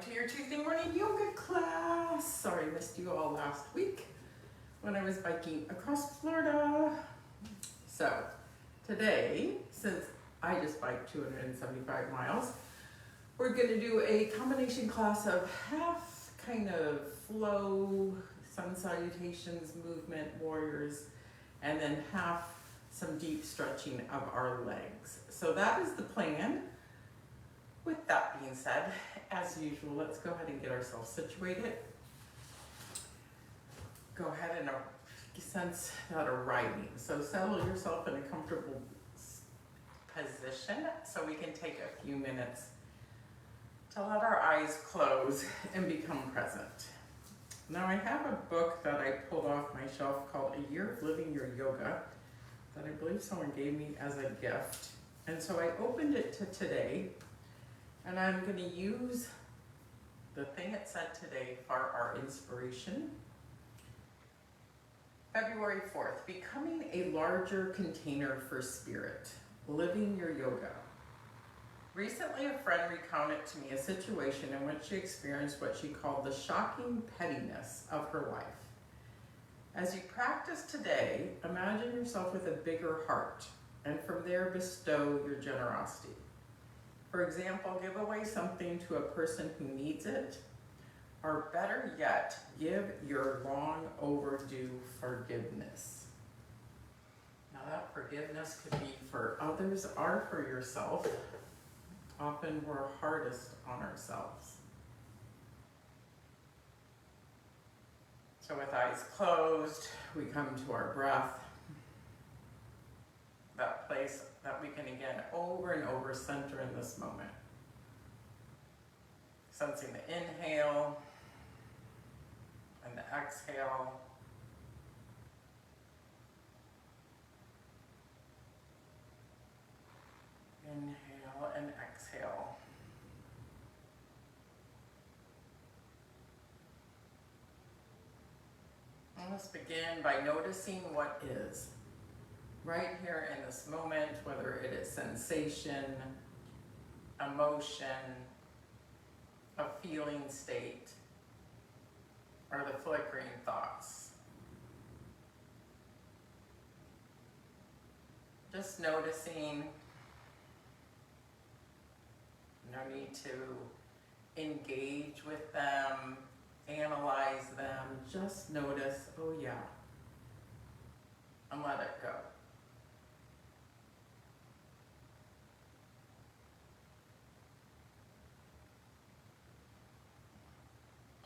to your Tuesday morning yoga class. Sorry, I missed you all last week when I was biking across Florida. So today, since I just biked 275 miles, we're gonna do a combination class of half kind of flow, sun salutations, movement, warriors, and then half some deep stretching of our legs. So that is the plan. With that being said, as usual, let's go ahead and get ourselves situated. Go ahead and sense that arriving. So settle yourself in a comfortable position so we can take a few minutes to let our eyes close and become present. Now I have a book that I pulled off my shelf called A Year of Living Your Yoga that I believe someone gave me as a gift. And so I opened it to today, and I'm going to use the thing it said today for our inspiration. February 4th, becoming a larger container for spirit, living your yoga. Recently, a friend recounted to me a situation in which she experienced what she called the shocking pettiness of her life. As you practice today, imagine yourself with a bigger heart, and from there bestow your generosity. For example, give away something to a person who needs it, or better yet, give your long overdue forgiveness. Now that forgiveness could be for others or for yourself. Often we're hardest on ourselves. So with eyes closed, we come to our breath. That place that we can again over and over center in this moment. Sensing the inhale and the exhale. Inhale and exhale. And let's begin by noticing what is. Right here in this moment, whether it is sensation, emotion, a feeling state, or the flickering thoughts. Just noticing, no need to engage with them, analyze them, just notice, oh yeah, and let it go.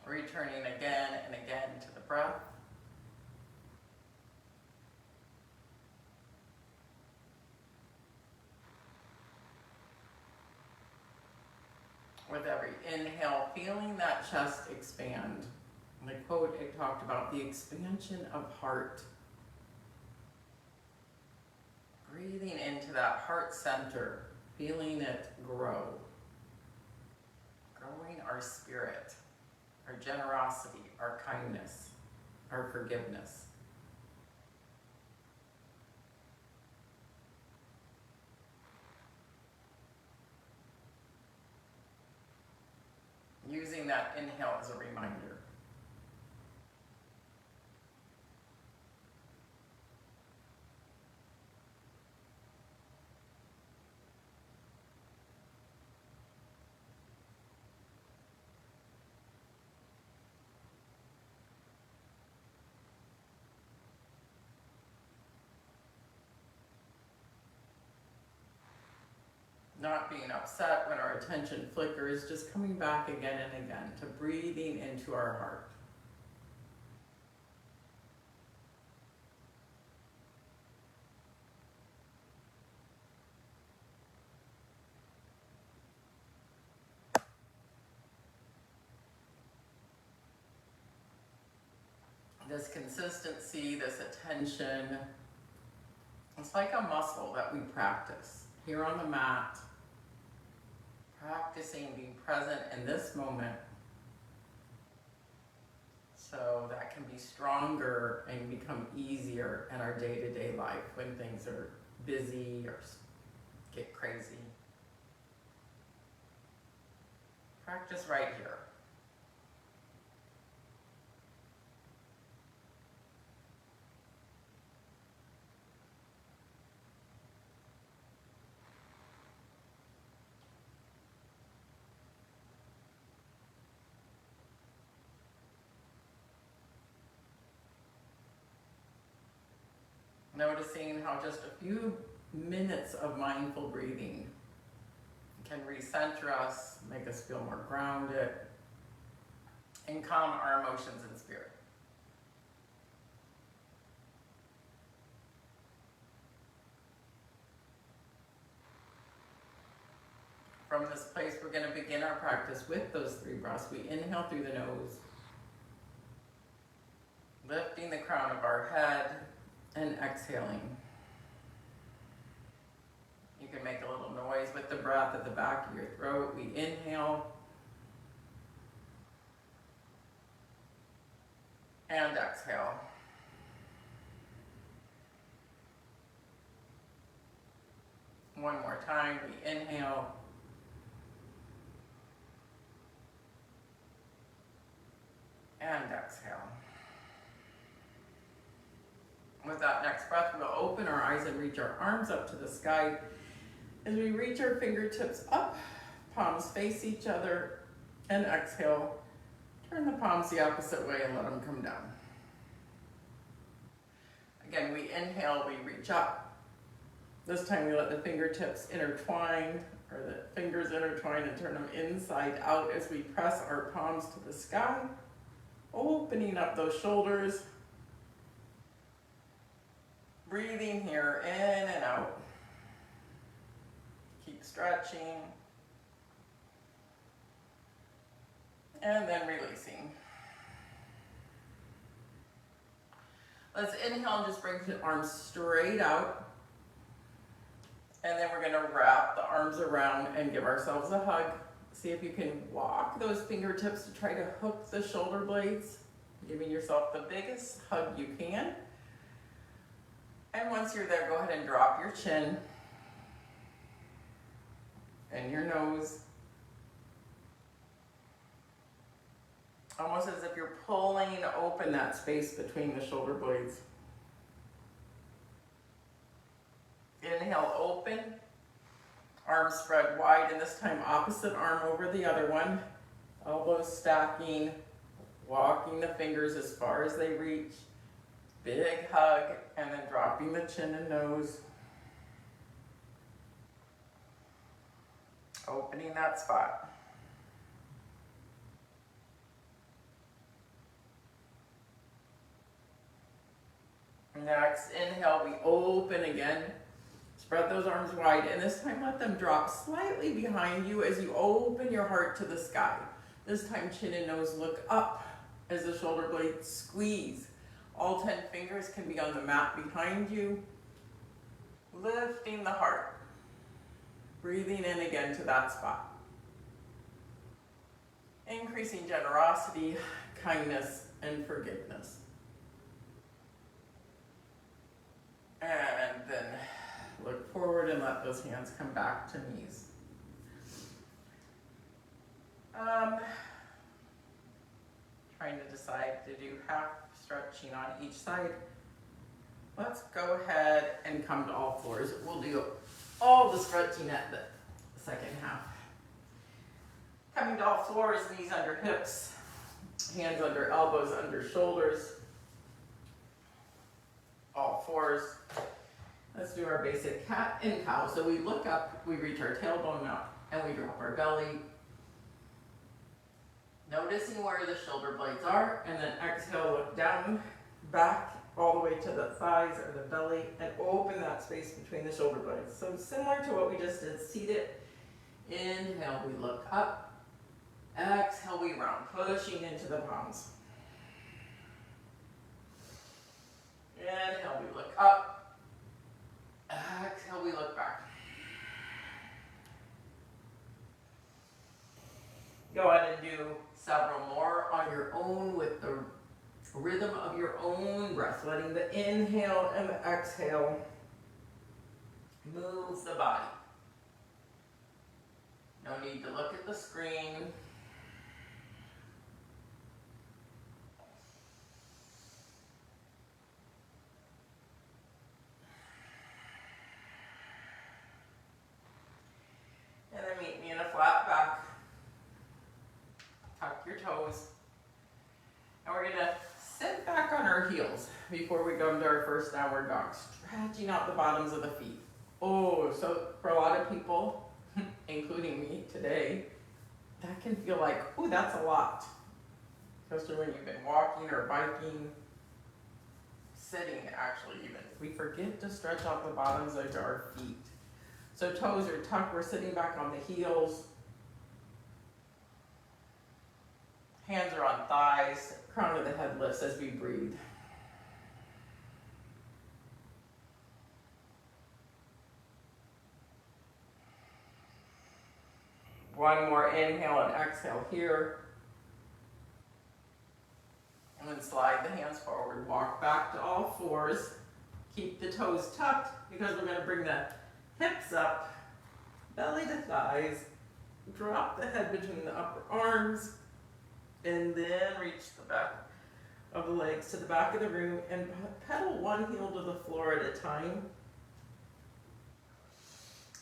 Returning again and again to the breath. With every inhale, feeling that chest expand. In the quote, it talked about the expansion of heart. Breathing into that heart center, feeling it grow. Growing our spirit. Our generosity, our kindness, our forgiveness. Using that inhale as a reminder. Not being upset when our attention flickers, just coming back again and again to breathing into our heart. This consistency, this attention, it's like a muscle that we practice here on the mat. Practicing being present in this moment so that can be stronger and become easier in our day-to-day life when things are busy or get crazy. Practice right here. Noticing how just a few minutes of mindful breathing can recenter us, make us feel more grounded, and calm our emotions and spirit. From this place, we're going to begin our practice with those 3 breaths. We inhale through the nose, lifting the crown of our head and exhaling. You can make a little noise with the breath at the back of your throat. We inhale and exhale. One more time. We inhale and exhale. With that next breath, we'll open our eyes and reach our arms up to the sky. As we reach our fingertips up, palms face each other, and exhale. Turn the palms the opposite way and let them come down. Again, we inhale, we reach up. This time we let the fingertips intertwine, or the fingers intertwine and turn them inside out as we press our palms to the sky, opening up those shoulders. Breathing here in and out. Keep stretching. And then releasing. Let's inhale and just bring the arms straight out. And then we're going to wrap the arms around and give ourselves a hug. See if you can walk those fingertips to try to hook the shoulder blades, giving yourself the biggest hug you can. And once you're there, go ahead and drop your chin and your nose. Almost as if you're pulling open that space between the shoulder blades. Inhale, open. Arms spread wide, and this time opposite arm over the other one. Elbows stacking, walking the fingers as far as they reach. Big hug, and then dropping the chin and nose. Opening that spot. Next, inhale, we open again. Spread those arms wide, and this time let them drop slightly behind you as you open your heart to the sky. This time, chin and nose look up as the shoulder blades squeeze. All 10 fingers can be on the mat behind you. Lifting the heart. Breathing in again to that spot. Increasing generosity, kindness, and forgiveness. And then look forward and let those hands come back to knees. Trying to decide to do half stretching on each side. Let's go ahead and come to all fours. We'll do all the stretching at the second half. Coming to all fours, knees under hips, hands under elbows, under shoulders. All fours. Let's do our basic cat and cow. So we look up, we reach our tailbone up, and we drop our belly. Noticing where the shoulder blades are, and then exhale, look down, back, all the way to the thighs or the belly, and open that space between the shoulder blades. So similar to what we just did, seated. Inhale, we look up. Exhale, we round, pushing into the palms. Inhale, we look up. Exhale, we look back. Go ahead and do several more on your own with the rhythm of your own breath, letting the inhale and the exhale move the body. No need to look at the screen. And then meet me in a flat back. Tuck your toes. And we're going to sit back on our heels. before we go into our first downward dog. Stretching out the bottoms of the feet. Oh, so for a lot of people, including me today, that can feel like, oh, that's a lot. Especially when you've been walking or biking, sitting actually even. We forget to stretch out the bottoms of our feet. So toes are tucked, we're sitting back on the heels. Hands are on thighs, crown of the head lifts as we breathe. One more inhale and exhale here. And then slide the hands forward, walk back to all fours. Keep the toes tucked because we're going to bring the hips up, belly to thighs. Drop the head between the upper arms. And then reach the back of the legs to the back of the room and pedal one heel to the floor at a time.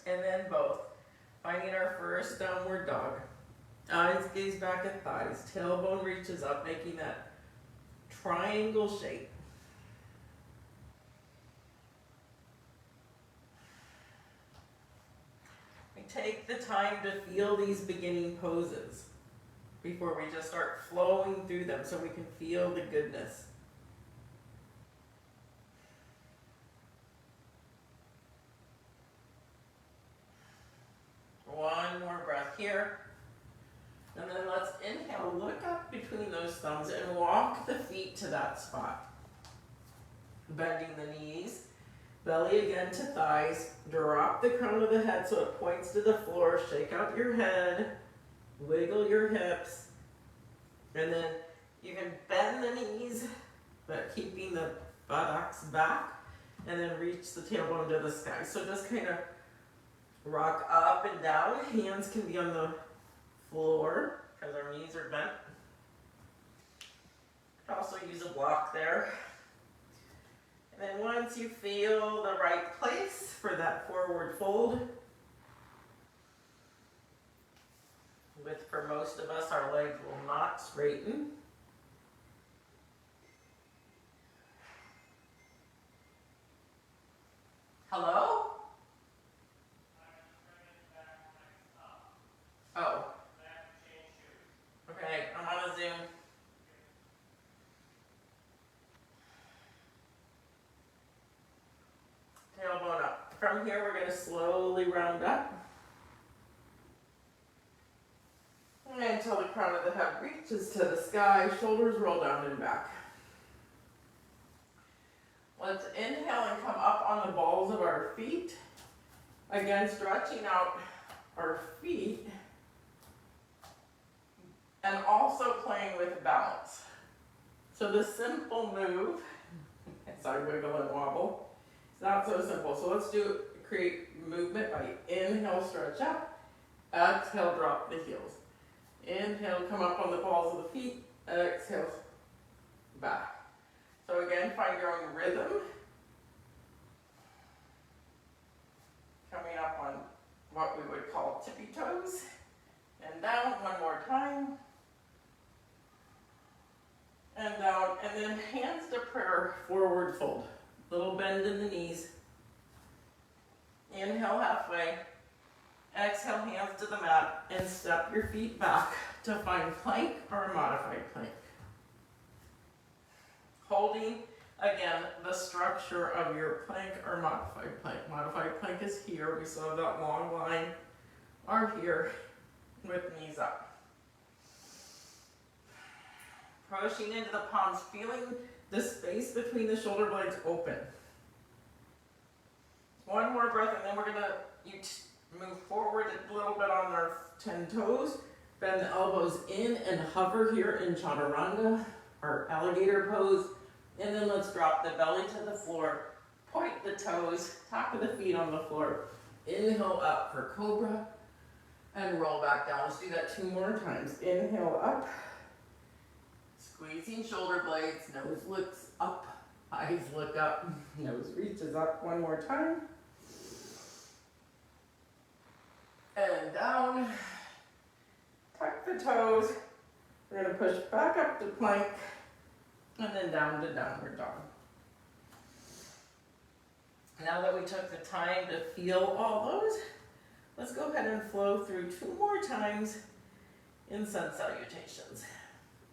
And then both. Finding our first downward dog. Eyes gaze back at thighs. Tailbone reaches up, making that triangle shape. We take the time to feel these beginning poses before we just start flowing through them so we can feel the goodness. One more breath here. And then let's inhale, look up between those thumbs and walk the feet to that spot. Bending the knees, belly again to thighs. Drop the crown of the head so it points to the floor. Shake out your head. Wiggle your hips, and then you can bend the knees, but keeping the buttocks back, and then reach the tailbone to the sky. So just kind of rock up and down. Hands can be on the floor because our knees are bent. You can also use a block there. And then once you feel the right place for that forward fold, for most of us, our legs will not straighten. Hello? Oh. Okay, I'm on a Zoom. Tailbone up. From here, we're going to slowly round up. Until the crown of the head reaches to the sky, shoulders roll down and back. Let's inhale and come up on the balls of our feet. Again, stretching out our feet and also playing with balance. So the simple move, as I wiggle and wobble, it's not so simple. So let's create movement by inhale, stretch up, exhale, drop the heels. Inhale, come up on the balls of the feet. Exhale, back. So again, find your own rhythm. Coming up on what we would call tippy toes. And down, one more time. And down, and then hands to prayer, forward fold. Little bend in the knees. Inhale halfway. Exhale, hands to the mat, and step your feet back to find plank or a modified plank. Holding, again, the structure of your plank or modified plank. Modified plank is here. We still have that long line, or here, with knees up. Pushing into the palms, feeling the space between the shoulder blades open. One more breath, and then we're going to move forward a little bit on our 10 toes. Bend the elbows in and hover here in chaturanga, our alligator pose. And then let's drop the belly to the floor. Point the toes, top of the feet on the floor. Inhale up for cobra and roll back down. Let's do that 2 more times. Inhale up. Squeezing shoulder blades, nose looks up, eyes look up, nose reaches up. One more time. And down. Tuck the toes. We're going to push back up to plank and then down to downward dog. Now that we took the time to feel all those, let's go ahead and flow through 2 more times in Sun Salutations.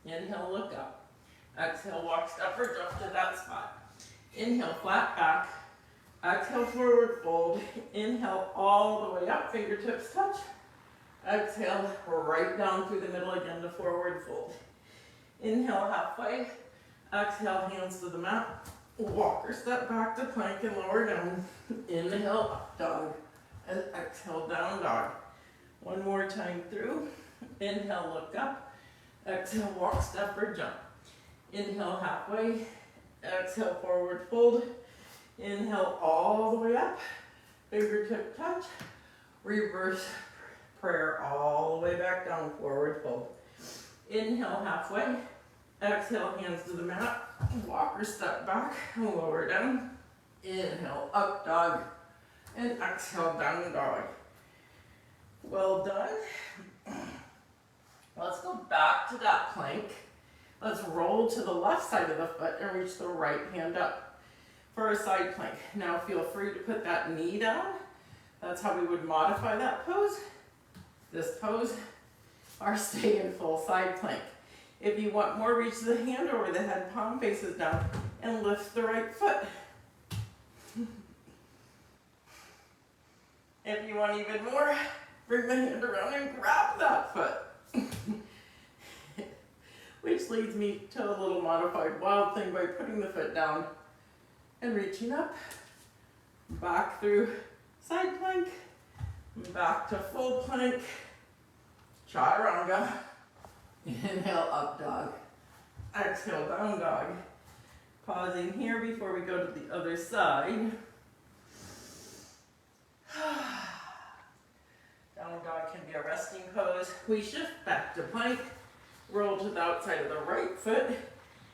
Inhale, look up. Exhale, walk, step, or jump to that spot. Inhale, flat back. Exhale, forward fold. Inhale, all the way up, fingertips touch. Exhale, right down through the middle again to forward fold. Inhale, halfway. Exhale, hands to the mat. Walk or step back to plank and lower down. Inhale, up dog. And exhale, down dog. 1 more time through. Inhale, look up. Exhale, walk, step, or jump. Inhale, halfway. Exhale, forward fold. Inhale, all the way up. Fingertip touch. Reverse prayer all the way back down, forward fold. Inhale, halfway. Exhale, hands to the mat. Walk or step back, lower down. Inhale, up dog. And exhale, down dog. Well done. Let's go back to that plank. Let's roll to the left side of the foot and reach the right hand up for a side plank. Now feel free to put that knee down. That's how we would modify that pose. This pose, or stay in full side plank. If you want more, reach the hand over the head, palm faces down, and lift the right foot. If you want even more, bring the hand around and grab that foot. Which leads me to a little modified wild thing by putting the foot down and reaching up, back through side plank, back to full plank, chaturanga. Inhale, up dog. Exhale, down dog. Pausing here before we go to the other side. Down dog can be a resting pose. We shift back to plank. Roll to the outside of the right foot.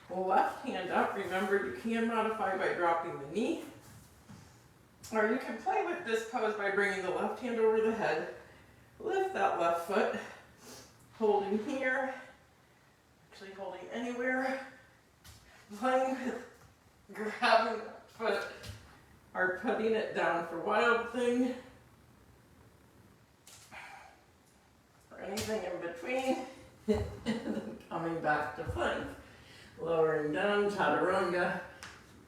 Left hand up. Remember, you can modify by dropping the knee. Or you can play with this pose by bringing the left hand over the head. Lift that left foot. Holding here. Actually holding anywhere. Playing with grabbing that foot. Or putting it down for wild thing. Or anything in between. And then coming back to plank. Lowering down, chaturanga.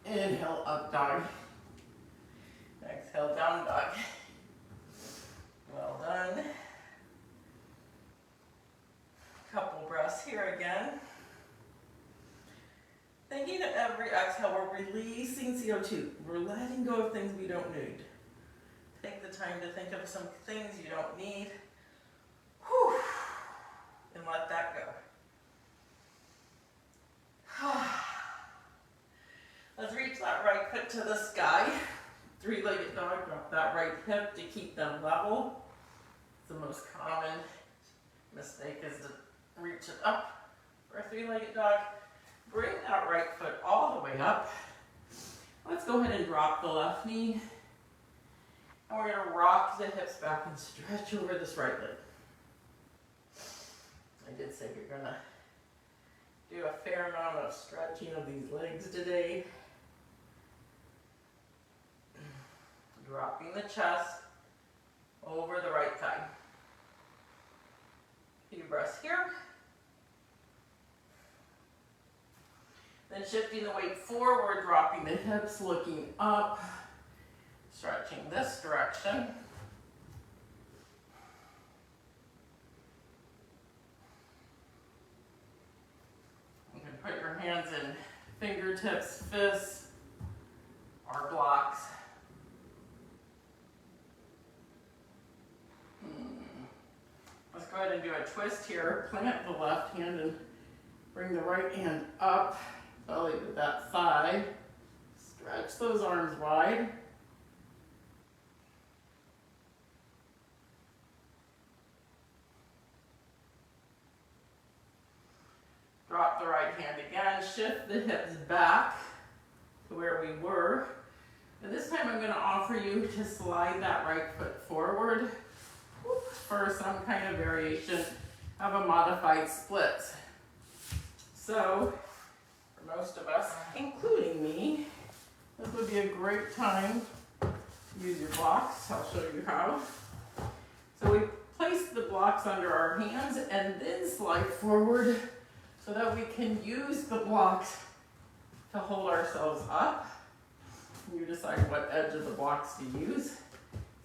Inhale, up dog. Exhale, down dog. Well done. Couple breaths here again. Thinking at every exhale, we're releasing CO2. We're letting go of things we don't need. Take the time to think of some things you don't need. Whew. And let that go. Let's reach that right foot to the sky. 3-legged dog, drop that right hip to keep them level. The most common mistake is to reach it up for a 3-legged dog. Bring that right foot all the way up. Let's go ahead and drop the left knee. And we're going to rock the hips back and stretch over this right leg. I did say you're going to do a fair amount of stretching of these legs today. Dropping the chest over the right thigh. A few breaths here. Then shifting the weight forward, dropping the hips, looking up, stretching this direction. You can put your hands in fingertips, fists, or blocks. Let's go ahead and do a twist here. Plant the left hand and bring the right hand up, belly to that thigh. Stretch those arms wide. Drop the right hand again. Shift the hips back to where we were. And this time I'm going to offer you to slide that right foot forward for some kind of variation of a modified split. So, for most of us, including me, this would be a great time use your blocks. I'll show you how. So we place the blocks under our hands and then slide forward so that we can use the blocks to hold ourselves up. You decide what edge of the blocks to use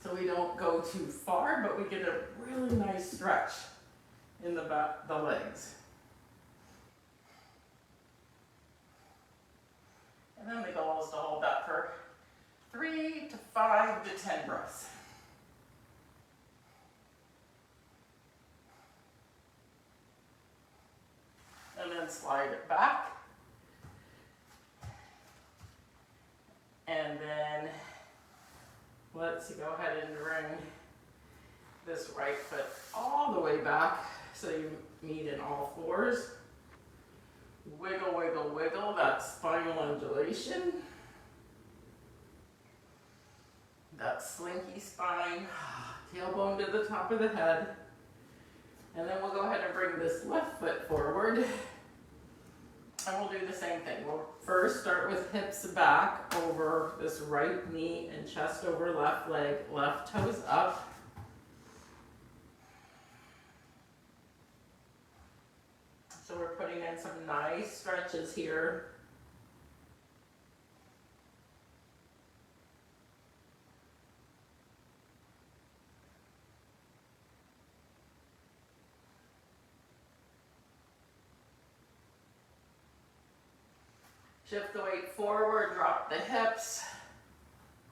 so we don't go too far, but we get a really nice stretch in the legs. And then the goal is to hold that for 3 to 5 to 10 breaths. And then slide it back. And then let's go ahead and bring this right foot all the way back so you meet in all fours. Wiggle, wiggle, wiggle, that spinal undulation. That slinky spine, tailbone to the top of the head. And then we'll go ahead and bring this left foot forward. And we'll do the same thing. We'll first start with hips back over this right knee and chest over left leg, left toes up. So we're putting in some nice stretches here. Shift the weight forward, drop the hips.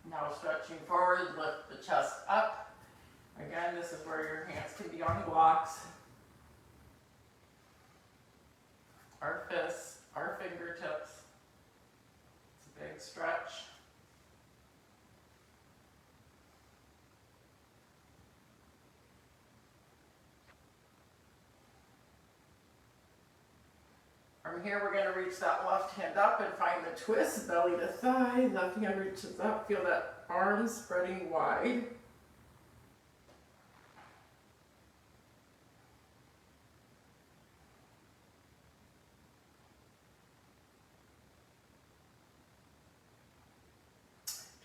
Now stretching forward, lift the chest up. Again, this is where your hands can be on blocks. Our fists, our fingertips. It's a big stretch. From here, we're going to reach that left hand up and find the twist, belly to thigh. Left hand reaches up, feel that arm spreading wide.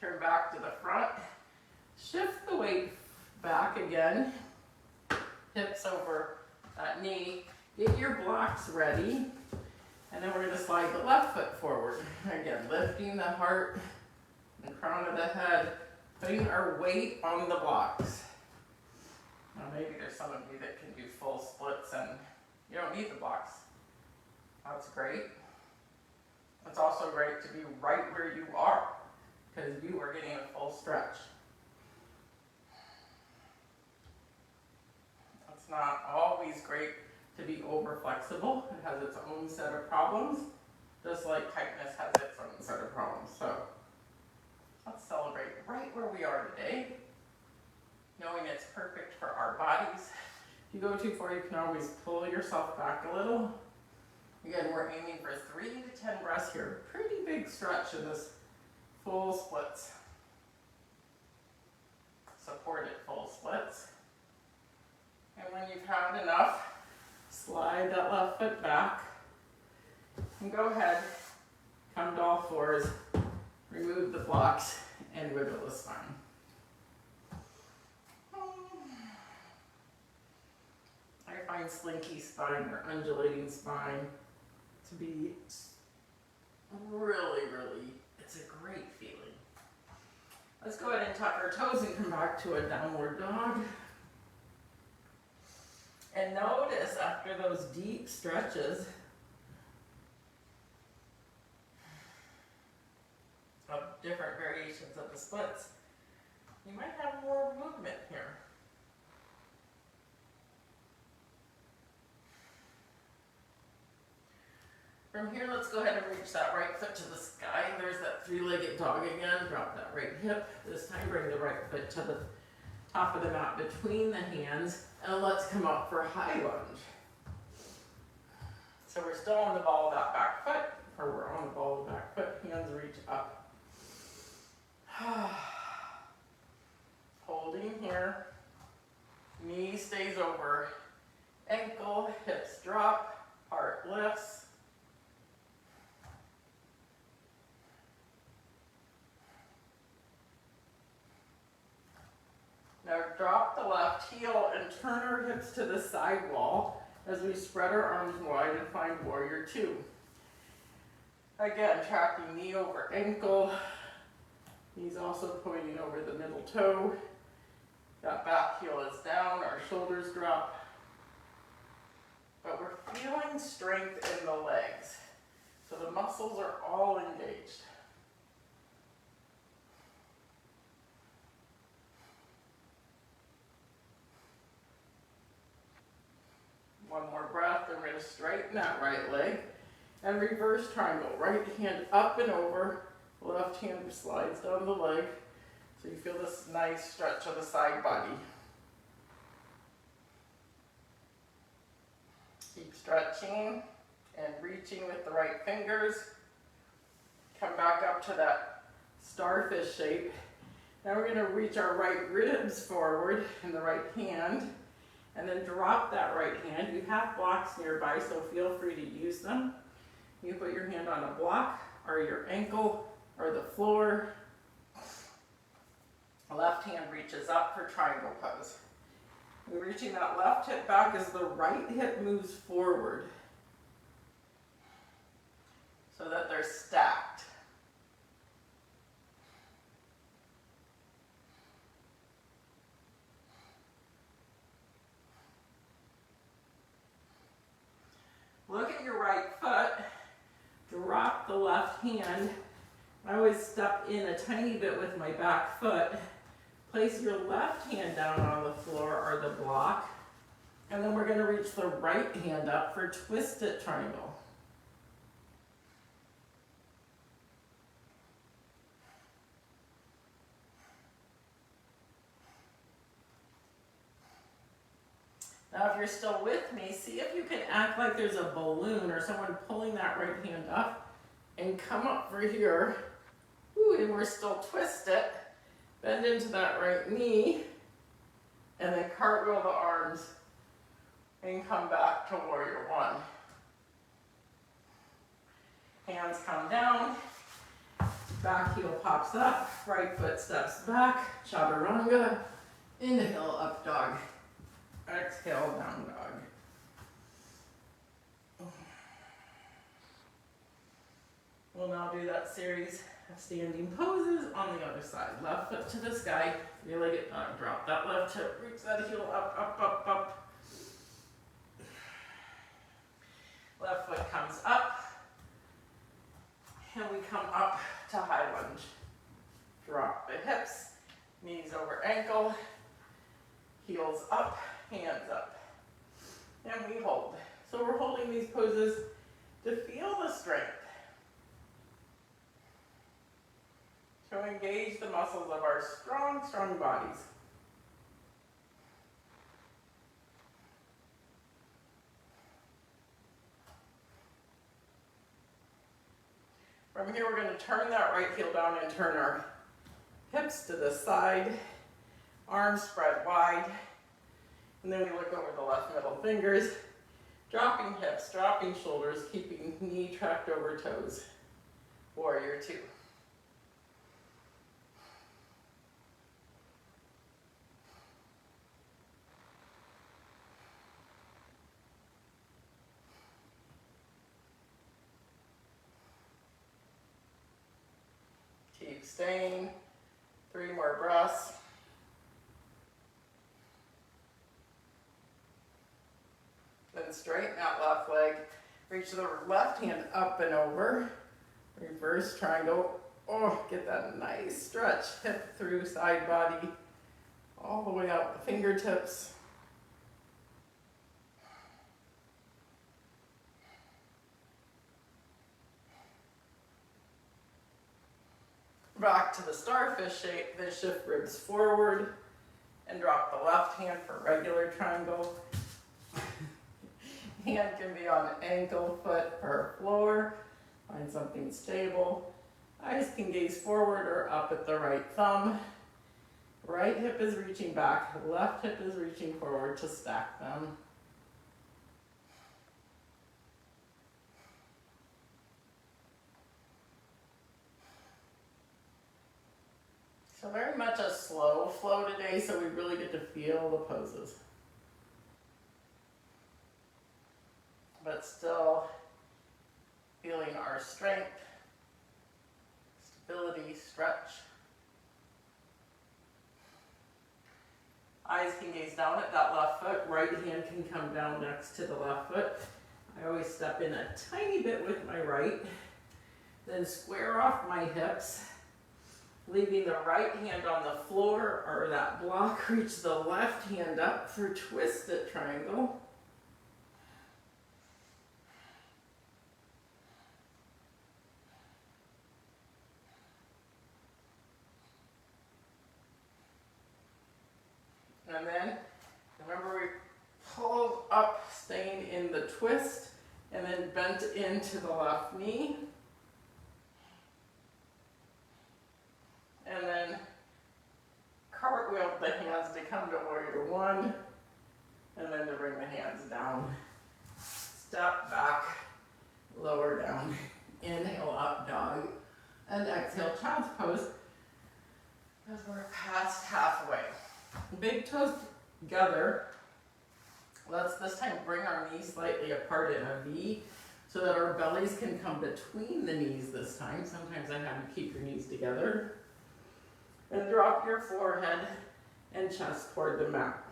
Turn back to the front. Shift the weight back again. Hips over that knee. Get your blocks ready. And then we're going to slide the left foot forward. Again, lifting the heart and crown of the head, putting our weight on the blocks. Now maybe there's some of you that can do full splits and you don't need the blocks. That's great. It's also great to be right where you are because you are getting a full stretch. It's not always great to be over flexible. It has its own set of problems, just like tightness has its own set of problems. So let's celebrate right where we are today, knowing it's perfect for our bodies. If you go too far, you can always pull yourself back a little. Again, we're aiming for 3 to 10 breaths here. Pretty big stretch in this full splits. Supported full splits. And when you've had enough, slide that left foot back and go ahead, come to all fours, remove the blocks and wiggle the spine. I find slinky spine or undulating spine to be really, it's a great feeling. Let's go ahead and tuck our toes and come back to a downward dog. And notice after those deep stretches of different variations of the splits, you might have more movement here. From here, let's go ahead and reach that right foot to the sky. There's that three-legged dog again. Drop that right hip. This time, bring the right foot to the top of the mat between the hands. And let's come up for a high lunge. So we're still on the ball of that back foot, or we're on the ball of the back foot. Hands reach up. Holding here. Knee stays over. Ankle, hips drop, heart lifts. drop the left heel and turn our hips to the side wall as we spread our arms wide and find warrior two. Again, tracking knee over ankle, knees also pointing over the middle toe. That back heel is down, our shoulders drop. But we're feeling strength in the legs. So the muscles are all engaged. One more breath, and we're going to straighten that right leg. And reverse triangle. Right hand up and over. Left hand slides down the leg. So you feel this nice stretch of the side body. Keep stretching and reaching with the right fingers. Come back up to that starfish shape. Now we're going to reach our right ribs forward in the right hand. And then drop that right hand. You have blocks nearby, so feel free to use them. You put your hand on a block or your ankle or the floor. Left hand reaches up for triangle pose. We're reaching that left hip back as the right hip moves forward so that they're stacked. Look at your right foot, drop the left hand. I always step in a tiny bit with my back foot. Place your left hand down on the floor or the block, and then we're going to reach the right hand up for twisted triangle. Now if you're still with me, see if you can act like there's a balloon or someone pulling that right hand up and come up for here. Ooh, and we're still twisted. Bend into that right knee and then cartwheel the arms and come back to warrior one. Hands come down, back heel pops up, right foot steps back, chaturanga, inhale up dog. Exhale, down dog. We'll now do that series of standing poses on the other side. Left foot to the sky, three-legged dog. Drop that left hip, reach that heel up, up, up, up. Left foot comes up, and we come up to high lunge. Drop the hips, knees over ankle, heels up, hands up, and we hold. So we're holding these poses to feel the strength, to engage the muscles of our strong, strong bodies. From here, we're going to turn that right heel down and turn our hips to the side, arms spread wide. And then we look over the left middle fingers, dropping hips, dropping shoulders, keeping knee tracked over toes. Warrior two. Keep staying. 3 more breaths. Then straighten that left leg. Reach the left hand up and over. Reverse triangle. Oh, get that nice stretch. Hip through side body. All the way out the fingertips. Back to the starfish shape. Then shift ribs forward and drop the left hand for regular triangle. Hand can be on ankle, foot, or floor. Find something stable. Eyes can gaze forward or up at the right thumb. Right hip is reaching back, left hip is reaching forward to stack them. So very much a slow flow today, so we really get to feel the poses. But still feeling our strength, stability, stretch. Eyes can gaze down at that left foot. Right hand can come down next to the left foot. I always step in a tiny bit with my right, then square off my hips, leaving the right hand on the floor or that block. Reach the left hand up for twisted triangle. And then, remember we pulled up, staying in the twist, and then bent into the left knee. And then cartwheeled the hands to come to warrior one, and then to bring the hands down. Step back, lower down, inhale up dog, and exhale child's pose, as we're past halfway. Big toes together. Let's this time bring our knees slightly apart in a V so that our bellies can come between the knees this time. Sometimes I have you keep your knees together. And drop your forehead and chest toward the mat.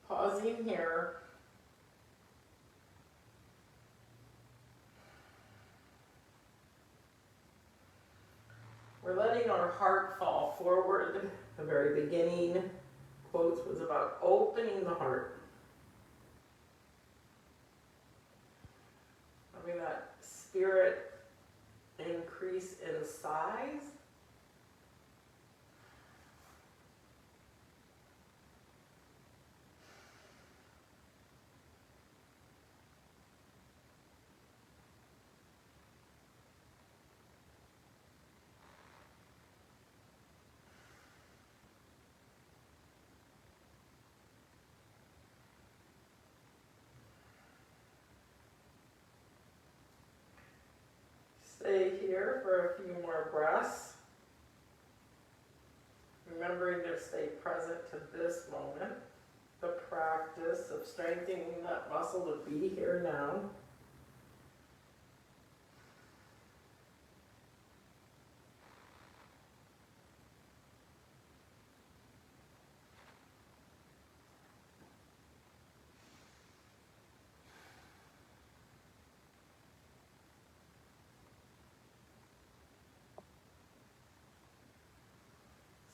Pausing here. We're letting our heart fall forward. The very beginning quotes was about opening the heart. Having that spirit increase in size. Stay here for a few more breaths. Remembering to stay present to this moment. The practice of strengthening that muscle to be here now.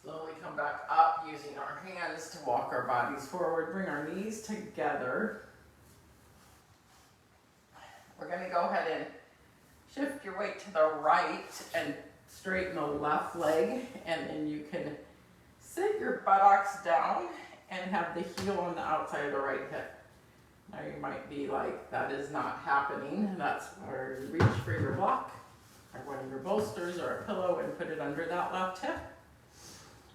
Slowly come back up using our hands to walk our bodies forward. Bring our knees together. We're going to go ahead and shift your weight to the right and straighten the left leg. And then you can sit your buttocks down and have the heel on the outside of the right hip. Now you might be like, that is not happening. That's where you reach for your block or one of your bolsters or a pillow and put it under that left hip.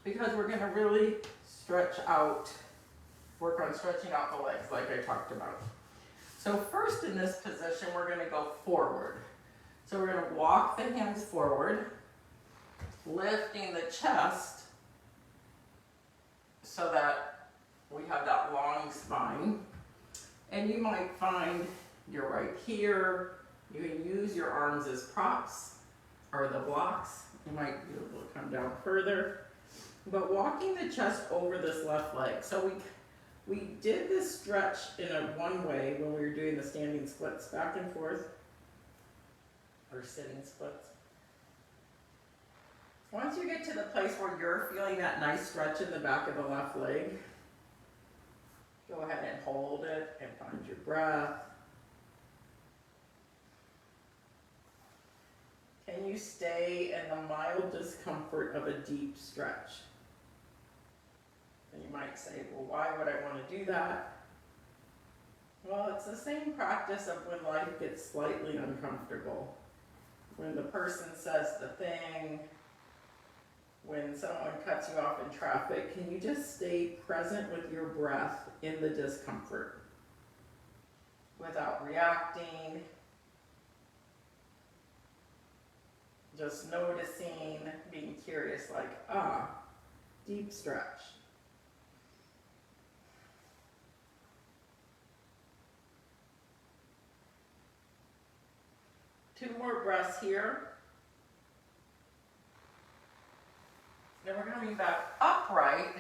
Because we're going to really stretch out, work on stretching out the legs like I talked about. So first in this position, we're going to go forward. So we're going to walk the hands forward, lifting the chest so that we have that long spine. And you might find you're right here. You can use your arms as props or the blocks. You might be able to come down further. But walking the chest over this left leg. So we did this stretch in a one way when we were doing the standing splits, back and forth, or sitting splits. Once you get to the place where you're feeling that nice stretch in the back of the left leg, go ahead and hold it and find your breath. Can you stay in the mild discomfort of a deep stretch? And you might say, well, why would I want to do that? Well, it's the same practice of when life gets slightly uncomfortable. When the person says the thing, when someone cuts you off in traffic, can you just stay present with your breath in the discomfort without reacting, Just noticing, being curious, like, deep stretch. Two more breaths here. Then we're coming back upright,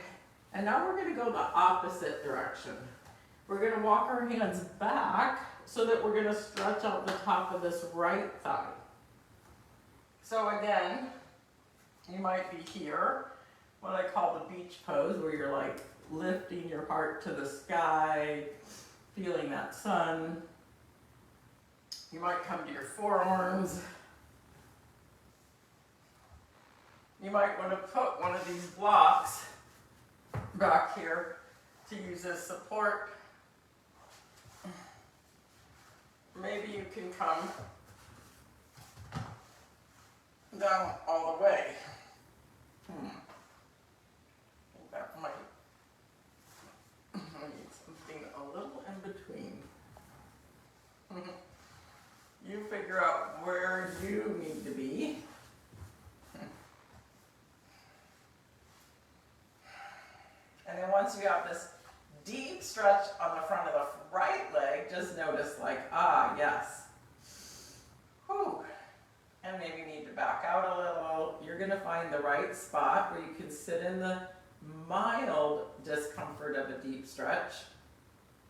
and now we're going to go the opposite direction. We're going to walk our hands back so that we're going to stretch out the top of this right thigh. So again, you might be here, what I call the beach pose, where you're like lifting your heart to the sky, feeling that sun. You might come to your forearms. You might want to put one of these blocks back here to use as support. Maybe you can come down all the way. I think that might need something a little in between. You figure out where you need to be. And then once you have this deep stretch on the front of the right leg, just notice like, yes. Whew. And maybe you need to back out a little. You're going to find the right spot where you can sit in the mild discomfort of a deep stretch.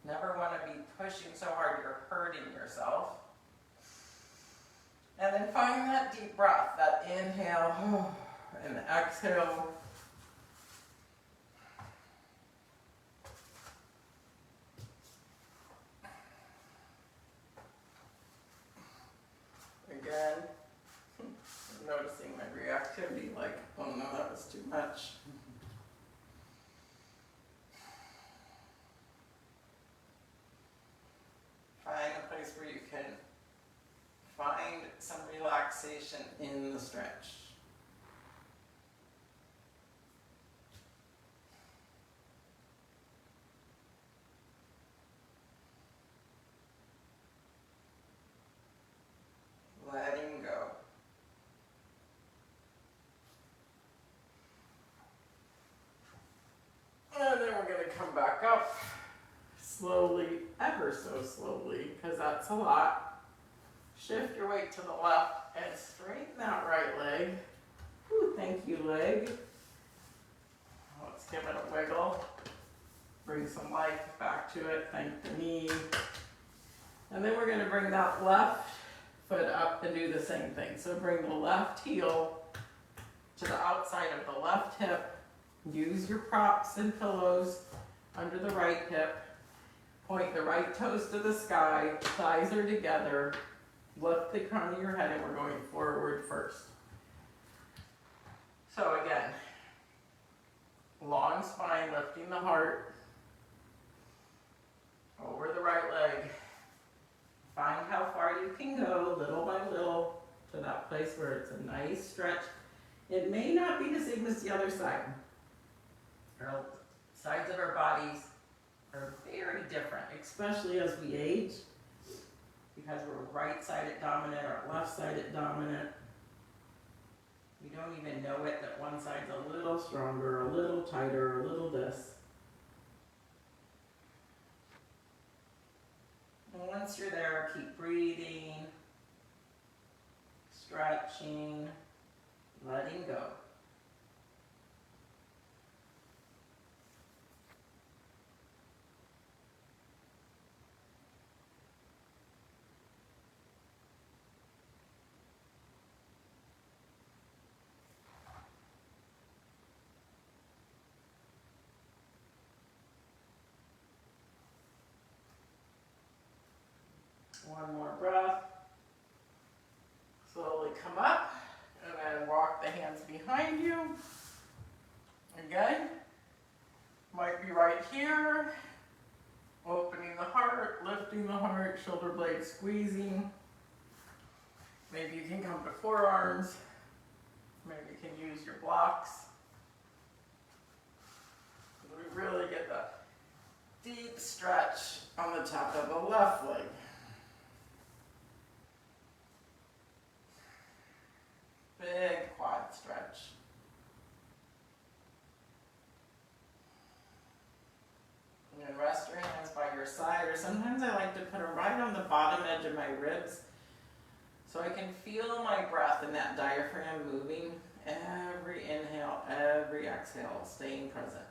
Never want to be pushing so hard you're hurting yourself. And then find that deep breath, that inhale and exhale. Again, noticing my reactivity, like, oh no, that was too much. Find a place where you can find some relaxation in the stretch. Letting go. And then we're going to come back up slowly, ever so slowly, because that's a lot. Shift your weight to the left and straighten that right leg. Ooh, thank you, leg. Let's give it a wiggle. Bring some life back to it. Thank the knee. And then we're going to bring that left foot up and do the same thing. So bring the left heel to the outside of the left hip. Use your props and pillows under the right hip. Point the right toes to the sky. Thighs are together. Lift the crown of your head, and we're going forward first. So again, long spine, lifting the heart. Over the right leg. Find how far you can go, little by little, to that place where it's a nice stretch. It may not be the same as the other side. Our sides of our bodies are very different, especially as we age, because we're right-sided dominant or left-sided dominant. We don't even know it that one side's a little stronger, a little tighter, a little this. And once you're there, keep breathing, stretching, letting go. One more breath. Slowly come up and then walk the hands behind you. Again, might be right here. Opening the heart, lifting the heart, shoulder blades squeezing. Maybe you can come to forearms. Maybe you can use your blocks. We really get the deep stretch on the top of the left leg. can feel my breath in that diaphragm moving. Every inhale, every exhale, staying present.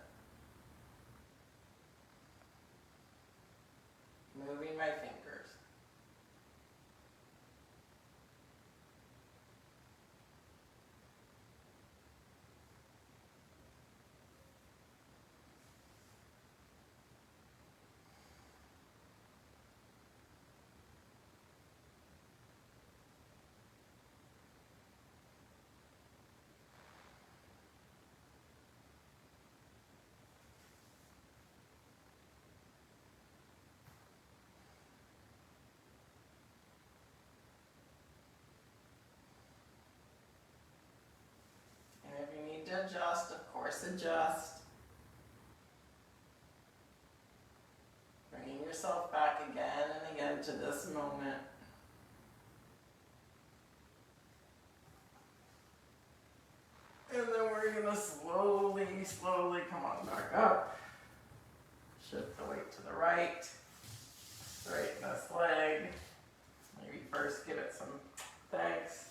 Moving my fingers. And if you need to adjust, of course, adjust. Bringing yourself back again and again to this moment. And then we're going to slowly come on back up. Shift the weight to the right. Straighten this leg. Maybe first give it some thanks.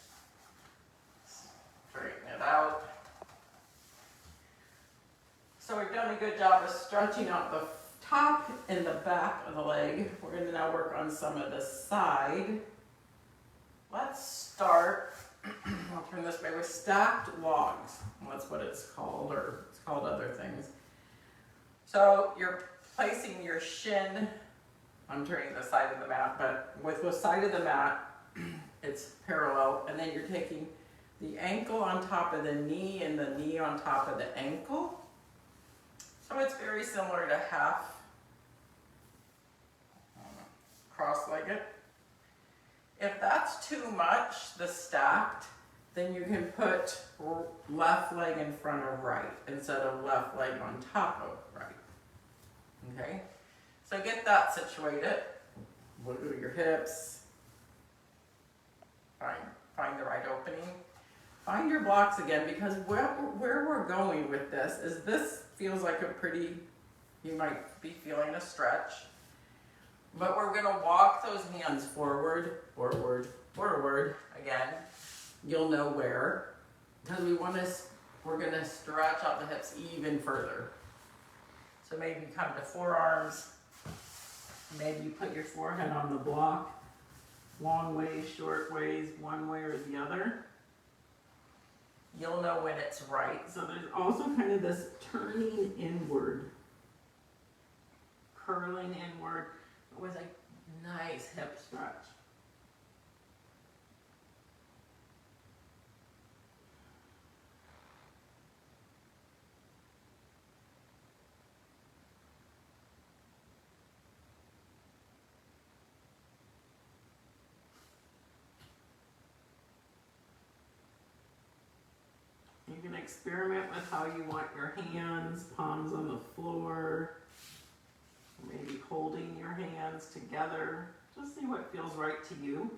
Straighten it out. So we've done a good job of stretching out the top and the back of the leg. We're going to now work on some of the side. Let's start, I'll turn this way, with stacked logs. That's what it's called, or it's called other things. So you're placing your shin, I'm turning the side of the mat, but with the side of the mat, it's parallel, and then you're taking the ankle on top of the knee and the knee on top of the ankle. So it's very similar to half cross-legged. If that's too much, the stacked, then you can put left leg in front of right instead of left leg on top of right. Okay? So get that situated. Wiggle your hips. Find the right opening. Find your blocks again, because where we're going with this is this feels like a pretty, you might be feeling a stretch. But we're going to walk those hands forward, again. You'll know where, because we're going to stretch out the hips even further. So maybe come to forearms. Maybe you put your forehead on the block. Long ways, short ways, one way or the other. You'll know when it's right. So there's also kind of this turning inward, curling inward, with a nice hip stretch. You can experiment with how you want your hands, palms on the floor. Maybe holding your hands together. Just see what feels right to you.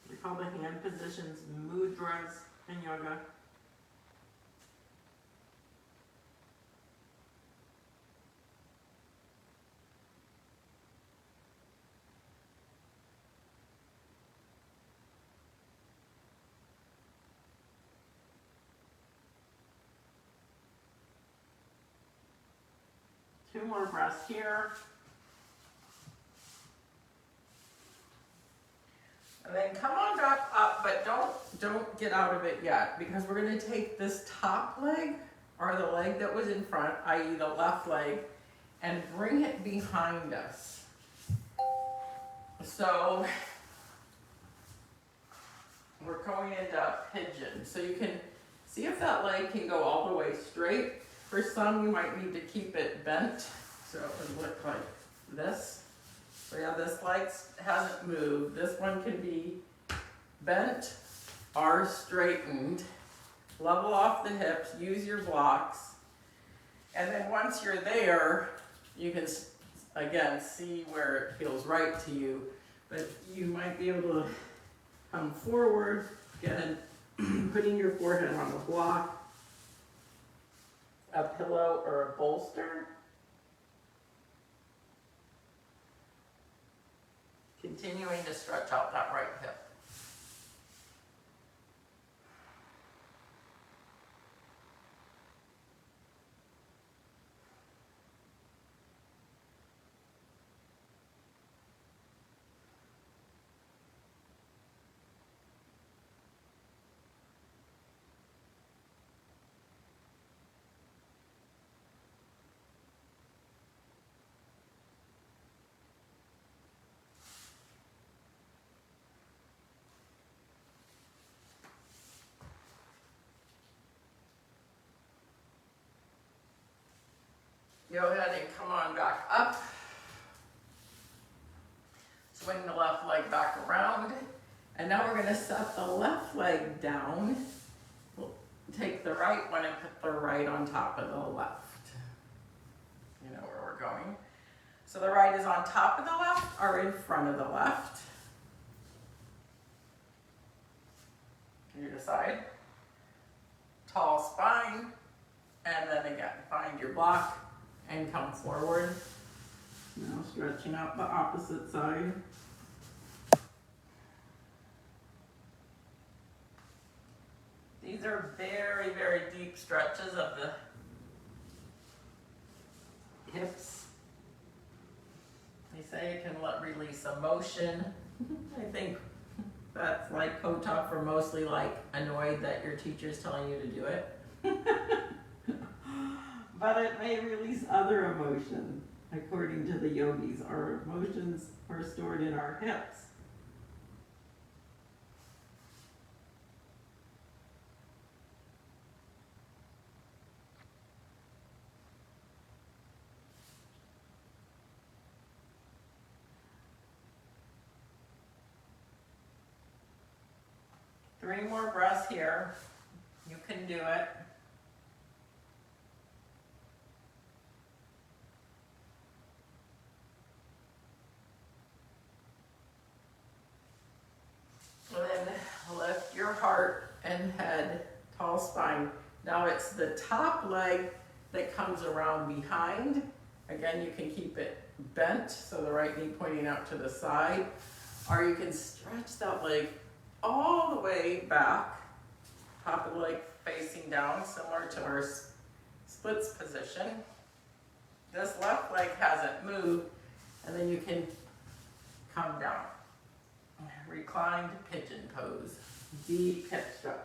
We call the hand positions mudras in yoga. Two more breaths here. And then come on back up, but don't get out of it yet, because we're going to take this top leg, or the leg that was in front, i.e. the left leg, and bring it behind us. So we're going into pigeon. So you can see if that leg can go all the way straight. For some, you might need to keep it bent, so it would look like this. So yeah, this leg hasn't moved. This one can be bent or straightened. Level off the hips, use your blocks. And then once you're there, you can, again, see where it feels right to you. But you might be able to come forward, again, putting your forehead on the block, a pillow or a bolster. Continuing to stretch out that right hip. Go ahead and come on back up. Swing the left leg back around. And now we're going to set the left leg down. We'll take the right one and put the right on top of the left. You know where we're going. So the right is on top of the left or in front of the left. You decide. Tall spine. And then again, find your block. And come forward. Now stretching out the opposite side. These are very, very deep stretches of the hips. They say it can release emotion. I think that's like Kotop for mostly like annoyed that your teacher's telling you to do it. But it may release other emotion. According to the yogis, our emotions are stored in our hips. Three more breaths here. You can do it. And then lift your heart and head, tall spine. Now it's the top leg that comes around behind. Again, you can keep it bent, so the right knee pointing out to the side. Or you can stretch that leg all the way back, top of the leg facing down, similar to our splits position. This left leg hasn't moved, and then you can come down. Reclined pigeon pose. Deep hip stretch.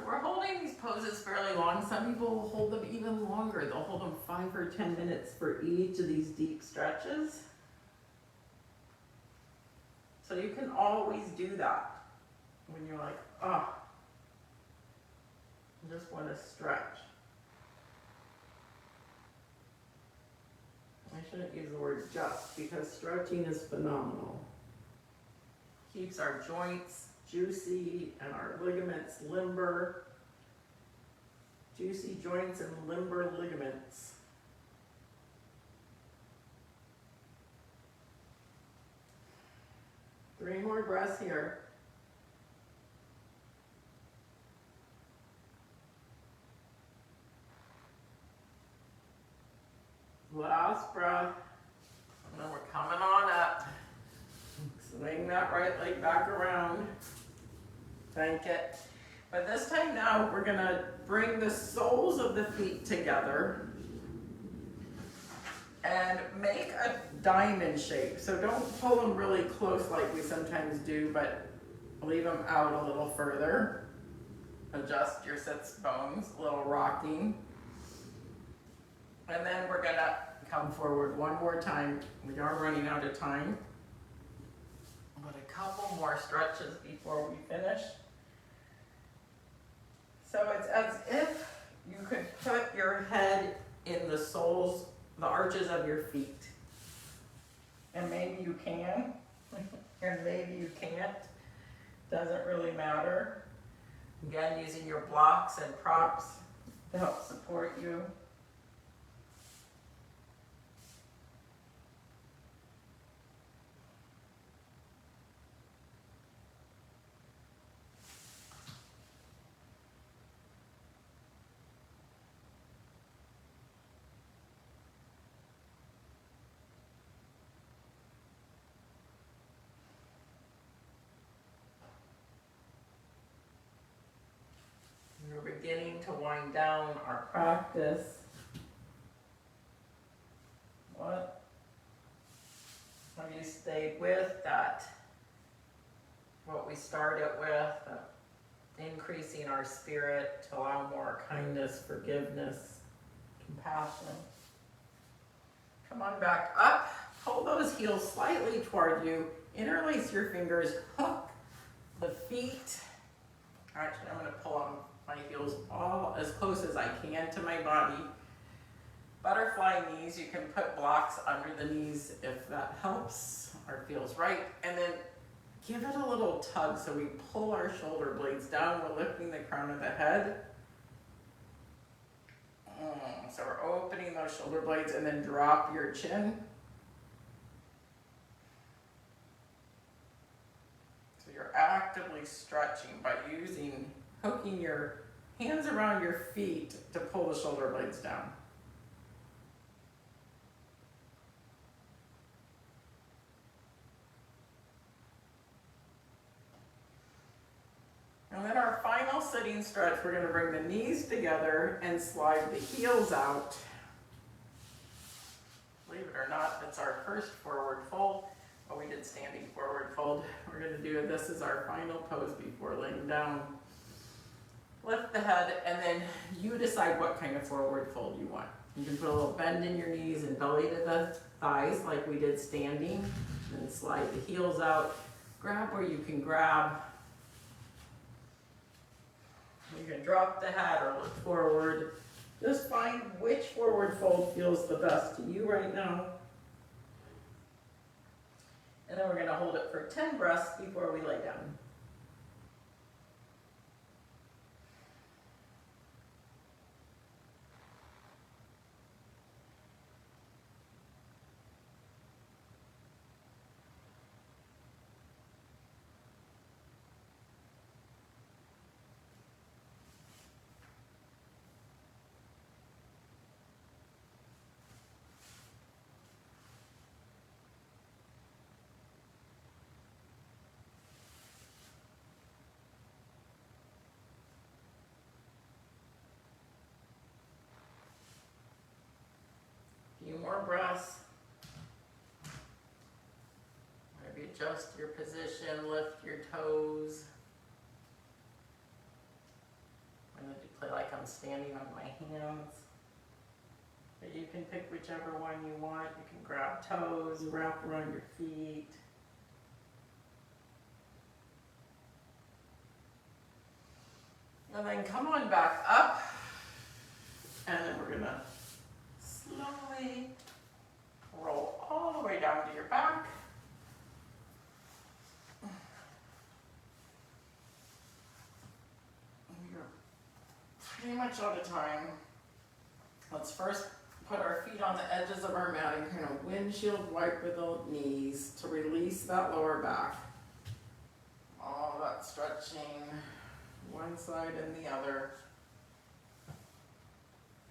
We're holding these poses fairly long. Some people will hold them even longer. They'll hold them 5 or 10 minutes for each of these deep stretches. So you can always do that when you're like, oh, I just want to stretch. I shouldn't use the word just because stretching is phenomenal. Keeps our joints juicy and our ligaments limber. Juicy joints and limber ligaments. Three more breaths here. Last breath. And then we're coming on up. Swing that right leg back around. Thank it. But this time now, we're going to bring the soles of the feet together and make a diamond shape. So don't pull them really close like we sometimes do, but leave them out a little further. Adjust your sits bones, a little rocking. And then we're going to come forward one more time. We are running out of time. But a couple more stretches before we finish. So it's as if you could put your head in the soles, the arches of your feet. And maybe you can, and maybe you can't. Doesn't really matter. Again, using your blocks and props to help support you. We're beginning to wind down our practice. What have you stayed with that? What we started with, increasing our spirit to allow more kindness, forgiveness, compassion. Come on back up. Pull those heels slightly toward you. Interlace your fingers. Hook the feet. Actually, I'm going to pull on my heels all as close as I can to my body. Butterfly knees. You can put blocks under the knees if that helps or feels right. And then give it a little tug so we pull our shoulder blades down. We're lifting the crown of the head. So we're opening those shoulder blades and then drop your chin. So you're actively stretching by hooking your hands around your feet to pull the shoulder blades down. And then our final sitting stretch, we're going to bring the knees together and slide the heels out. Believe it or not, it's our first forward fold. Well, we did standing forward fold. We're going to do this as our final pose before laying down. Lift the head, and then you decide what kind of forward fold you want. You can put a little bend in your knees and belly to the thighs like we did standing. Then slide the heels out. Grab where you can grab. You can drop the head or look forward. Just find which forward fold feels the best to you right now. And then we're going to hold it for 10 breaths before we lay down. Few more breaths. Maybe adjust your position, lift your toes. I'm going to play like I'm standing on my hands. But you can pick whichever one you want. You can grab toes, wrap around your feet. And then come on back up. And then we're going to slowly roll all the way down to your back. You're pretty much out of time. Let's first put our feet on the edges of our mat and kind of windshield wipe with the knees to release that lower back. All that stretching, one side and the other.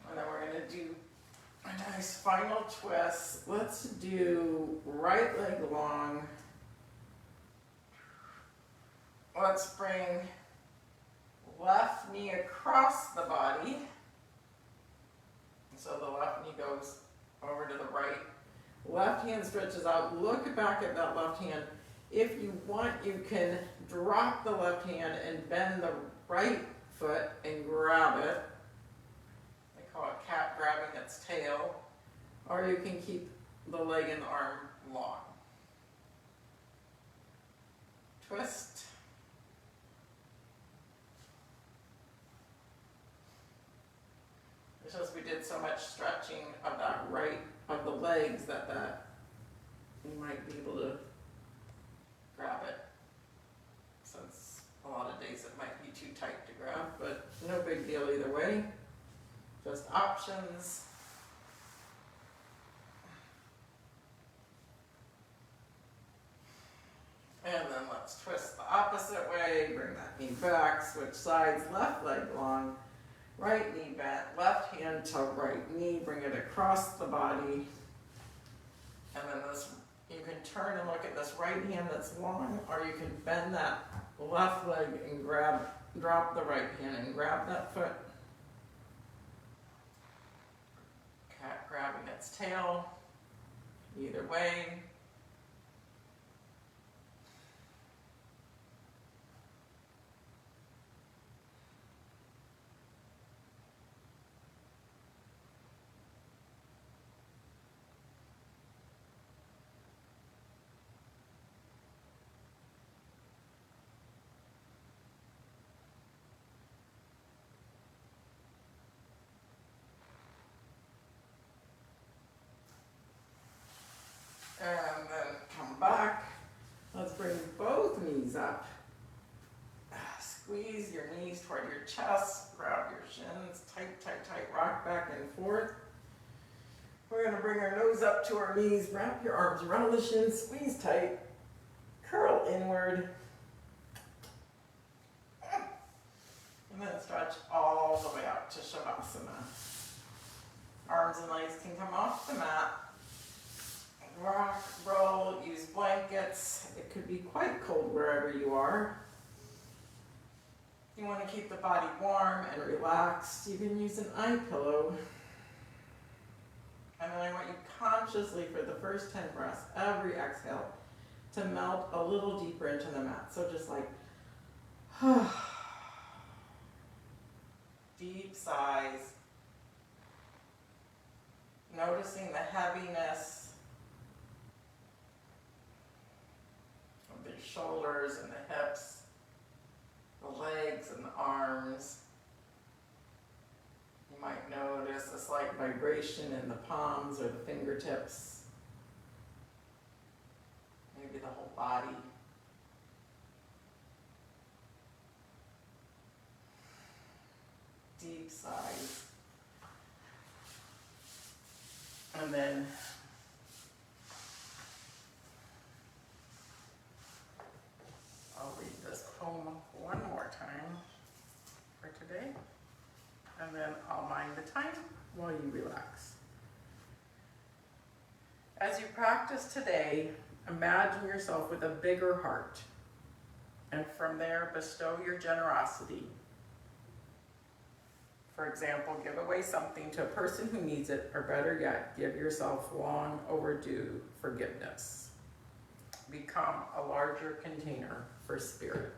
And then we're going to do a nice final twist. Let's do right leg long. Let's bring left knee across the body. So the left knee goes over to the right. Left hand stretches out. Look back at that left hand. If you want, you can drop the left hand and bend the right foot and grab it. They call it cat grabbing its tail. Or you can keep the leg and the arm long. Twist. It's just we did so much stretching of that right, of the legs that you might be able to grab it. So it's No big deal either way, just options. And then let's twist the opposite way, bring that knee back, switch sides, left leg long, right knee bent, left hand to right knee, bring it across the body. And then this, you can turn and look at this right hand that's long, or you can bend that left leg and drop the right hand and grab that foot. Cat grabbing its tail, either way. And then come back. Let's bring both knees up. Squeeze your knees toward your chest. Grab your shins. Tight, tight, tight. Rock back and forth. We're going to bring our nose up to our knees. Wrap your arms around the shins. Squeeze tight. Curl inward. And then stretch all the way up to Shavasana. Arms and legs can come off the mat. Rock, roll, use blankets. It could be quite cold wherever you are. You want to keep the body warm and relaxed. You can use an eye pillow. And then I want you consciously for the first 10 breaths, every exhale, to melt a little deeper into the mat. So just like, deep sighs. Noticing the heaviness of the shoulders and the hips, the legs and the arms. You might notice a slight vibration in the palms or the fingertips. Maybe the whole body. Deep sighs. And then I'll read this poem one more time for today, and then I'll mind the time while you relax. As you practice today, imagine yourself with a bigger heart, and from there bestow your generosity. For example, give away something to a person who needs it, or better yet, give yourself long overdue forgiveness. Become a larger container for spirit.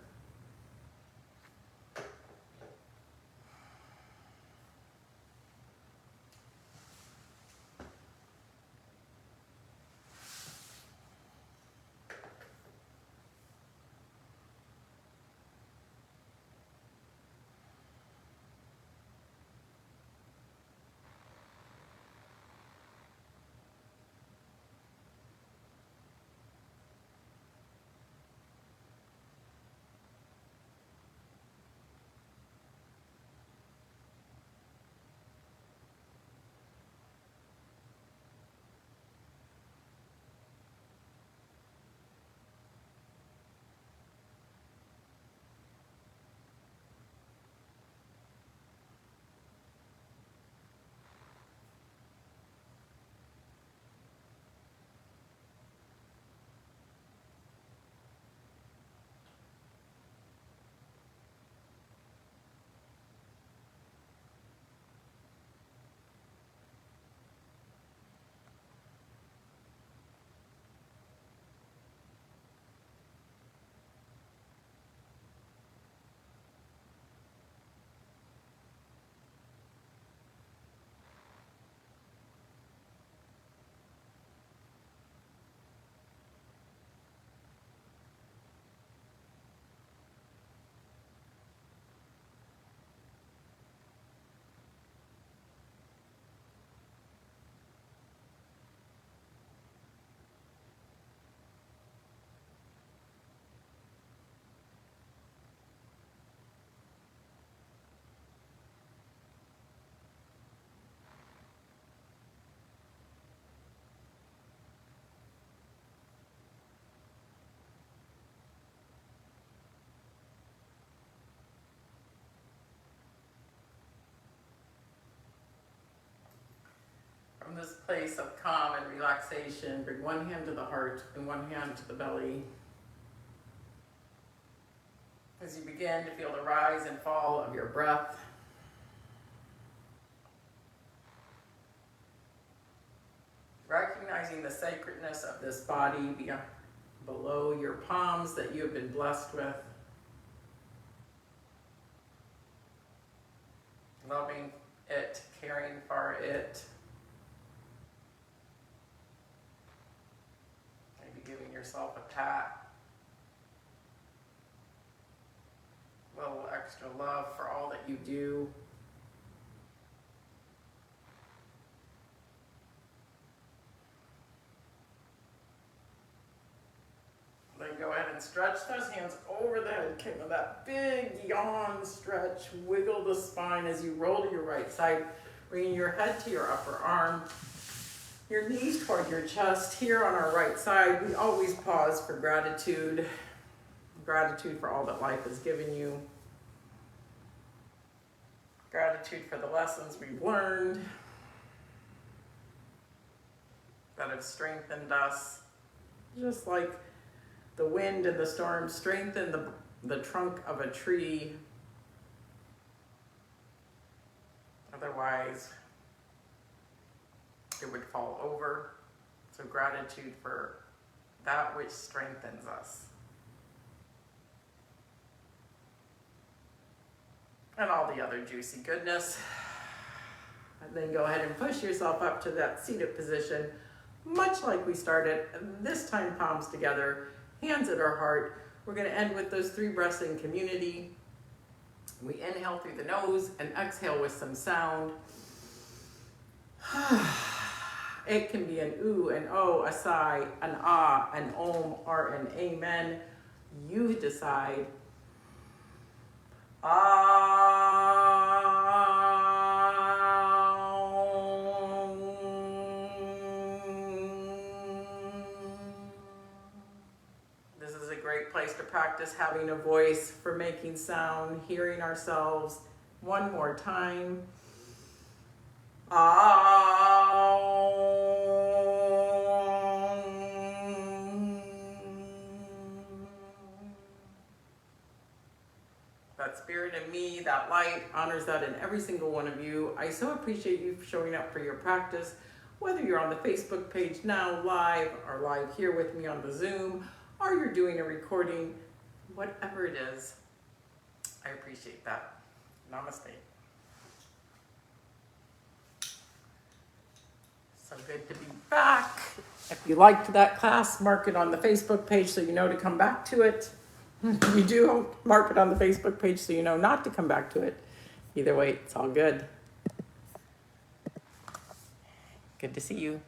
this place of calm and relaxation, bring one hand to the heart and one hand to the belly. As you begin to feel the rise and fall of your breath, recognizing the sacredness of this body below your palms that you have been blessed with. Loving it, caring for it. Maybe giving yourself a pat. A little extra love for all that you do. Then go ahead and stretch those hands over the head. Give them that big yawn stretch. Wiggle the spine as you roll to your right side. Bringing your head to your upper arm. Your knees toward your chest. Here on our right side, we always pause for gratitude. Gratitude for all that life has given you. Gratitude for the lessons we've learned that have strengthened us. Just like the wind and the storm strengthen the trunk of a tree. Otherwise, it would fall over. So gratitude for that which strengthens us. And all the other juicy goodness. And then go ahead and push yourself up to that seated position, much like we started. This time, palms together, hands at our heart. We're going to end with those 3 breaths in community. We inhale through the nose and exhale with some sound. It can be an ooh, an oh, a sigh, an ah, an om, or an amen. You decide. This is a great place to practice having a voice for making sound, hearing ourselves. One more time. That spirit in me, that light, honors that in every single one of you. I so appreciate you showing up for your practice, whether you're on the Facebook page now, live, or live here with me on the Zoom, or you're doing a recording, whatever it is. I appreciate that. Namaste. So good to be back. If you liked that class, mark it on the Facebook page so you know to come back to it. You do mark it on the Facebook page so you know not to come back to it. Either way, it's all good. Good to see you.